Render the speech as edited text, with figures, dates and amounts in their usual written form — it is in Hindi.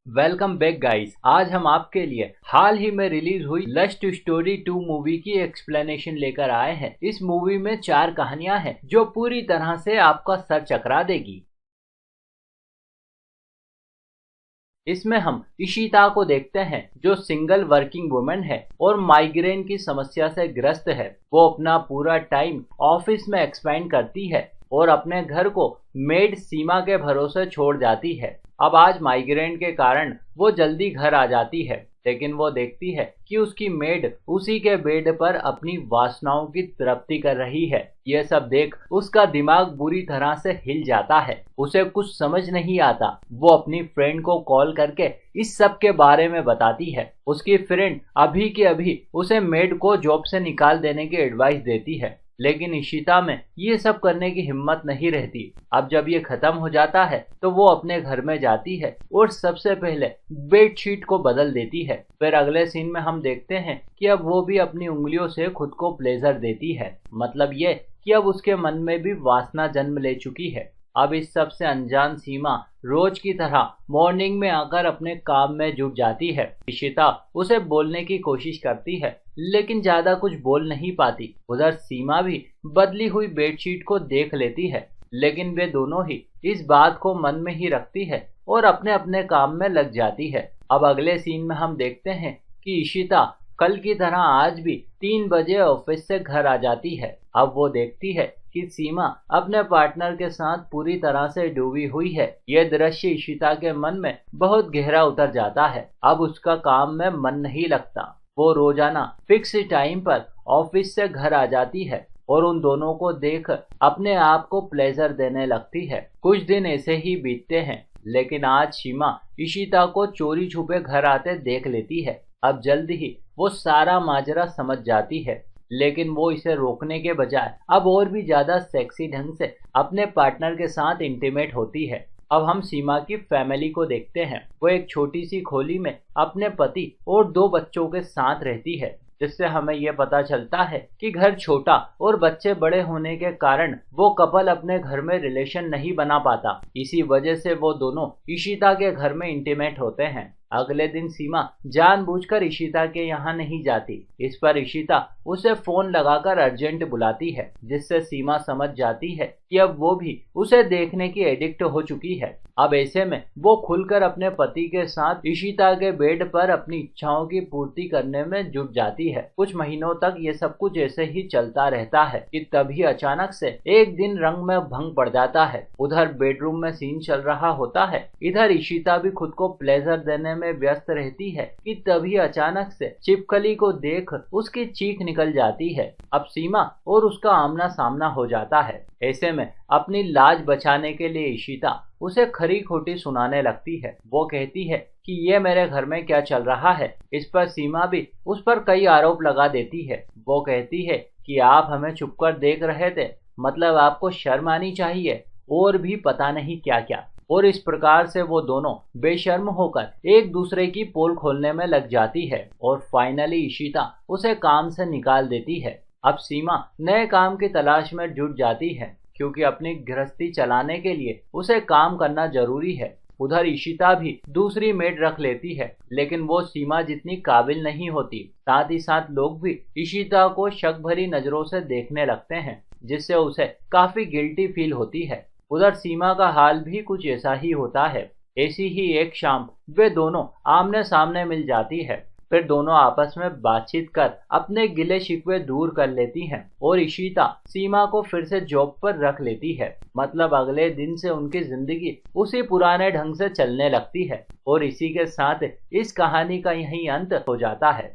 Welcome back guys. आज हम आपके लिए हाल ही में रिलीज हुई लस्ट स्टोरी 2 मूवी की एक्सप्लेनेशन लेकर आए हैं। इस मूवी में 4 कहानियां हैं जो पूरी तरह से आपका सर चकरा देगी। इसमें हम इशिता को देखते हैं जो सिंगल वर्किंग वुमेन है और माइग्रेन की समस्या से ग्रस्त है। वो अपना पूरा टाइम ऑफिस में एक्सपेंड करती है और अपने घर को मेड सीमा के भरोसे छोड़ जाती है। अब आज माइग्रेन के कारण वो जल्दी घर आ जाती है, लेकिन वो देखती है कि उसकी मेड उसी के बेड पर अपनी वासनाओं की तृप्ति कर रही है। यह सब देख उसका दिमाग बुरी तरह से हिल जाता है। उसे कुछ समझ नहीं आता। वो अपनी फ्रेंड को कॉल करके इस सब के बारे में बताती है। उसकी फ्रेंड अभी के अभी उसे मेड को जॉब से निकाल देने की एडवाइस देती है, लेकिन इशिता में ये सब करने की हिम्मत नहीं रहती। अब जब ये खत्म हो जाता है तो वो अपने घर में जाती है और सबसे पहले बेडशीट को बदल देती है। फिर अगले सीन में हम देखते हैं कि अब वो भी अपनी उंगलियों से खुद को प्लेजर देती है। मतलब ये कि अब उसके मन में भी वासना जन्म ले चुकी है। अब इस सब से अनजान सीमा रोज की तरह मॉर्निंग में आकर अपने काम में जुट जाती है। इशिता उसे बोलने की कोशिश करती है, लेकिन ज्यादा कुछ बोल नहीं पाती। उधर सीमा भी बदली हुई बेडशीट को देख लेती है, लेकिन वे दोनों ही इस बात को मन में ही रखती है और अपने अपने काम में लग जाती है। अब अगले सीन में हम देखते हैं कि इशिता कल की तरह आज भी 3 बजे ऑफिस से घर आ जाती है। अब वो देखती है कि सीमा अपने पार्टनर के साथ पूरी तरह से डूबी हुई है। यह दृश्य इशिता के मन में बहुत गहरा उतर जाता है। अब उसका काम में मन नहीं लगता। वो रोजाना फिक्स टाइम पर ऑफिस से घर आ जाती है और उन दोनों को देख अपने आप को प्लेजर देने लगती है। कुछ दिन ऐसे ही बीतते हैं, लेकिन आज सीमा इशिता को चोरी छुपे घर आते देख लेती है। अब जल्द ही वो सारा माजरा समझ जाती है, लेकिन वो इसे रोकने के बजाय अब और भी ज्यादा सेक्सी ढंग से अपने पार्टनर के साथ इंटीमेट होती है। अब हम सीमा की फैमिली को देखते हैं। वो एक छोटी सी खोली में अपने पति और 2 बच्चों के साथ रहती है, जिससे हमें यह पता चलता है कि घर छोटा और बच्चे बड़े होने के कारण वो कपल अपने घर में रिलेशन नहीं बना पाता। इसी वजह से वो दोनों इशिता के घर में इंटीमेट होते हैं। अगले दिन सीमा जानबूझकर इशिता के यहाँ नहीं जाती। इस पर इशिता उसे फोन लगाकर अर्जेंट बुलाती है, जिससे सीमा समझ जाती है कि अब वो भी उसे देखने की एडिक्ट हो चुकी है। अब ऐसे में वो खुलकर अपने पति के साथ इशिता के बेड पर अपनी इच्छाओं की पूर्ति करने में जुट जाती है। कुछ महीनों तक ये सब कुछ ऐसे ही चलता रहता है कि तभी अचानक से एक दिन रंग में भंग पड़ जाता है। उधर बेडरूम में सीन चल रहा होता है, इधर इशिता भी खुद को प्लेजर देने में व्यस्त रहती है कि तभी अचानक से छिपकली को देख उसकी चीख निकल जाती है। अब सीमा और उसका आमना सामना हो जाता है। ऐसे में अपनी लाज बचाने के लिए इशिता उसे खरी खोटी सुनाने लगती है। वो कहती है कि ये मेरे घर में क्या चल रहा है। इस पर सीमा भी उस पर कई आरोप लगा देती है। वो कहती है कि आप हमें छुपकर देख रहे थे, मतलब आपको शर्म आनी चाहिए, और भी पता नहीं क्या क्या। और इस प्रकार से वो दोनों बेशर्म होकर एक दूसरे की पोल खोलने में लग जाती है और फाइनली इशिता उसे काम से निकाल देती है। अब सीमा नए काम की तलाश में जुट जाती है, क्योंकि अपनी गृहस्थी चलाने के लिए उसे काम करना जरूरी है। उधर इशिता भी दूसरी मेड रख लेती है, लेकिन वो सीमा जितनी काबिल नहीं होती। साथ ही साथ लोग भी इशिता को शक भरी नजरों से देखने लगते हैं, जिससे उसे काफी गिल्टी फील होती है। उधर सीमा का हाल भी कुछ ऐसा ही होता है। ऐसी ही एक शाम वे दोनों आमने सामने मिल जाती है। फिर दोनों आपस में बातचीत कर अपने गिले शिकवे दूर कर लेती हैं और इशिता सीमा को फिर से जॉब पर रख लेती है। मतलब अगले दिन से उनकी जिंदगी उसी पुराने ढंग से चलने लगती है। और इसी के साथ इस कहानी का यही अंत हो जाता है।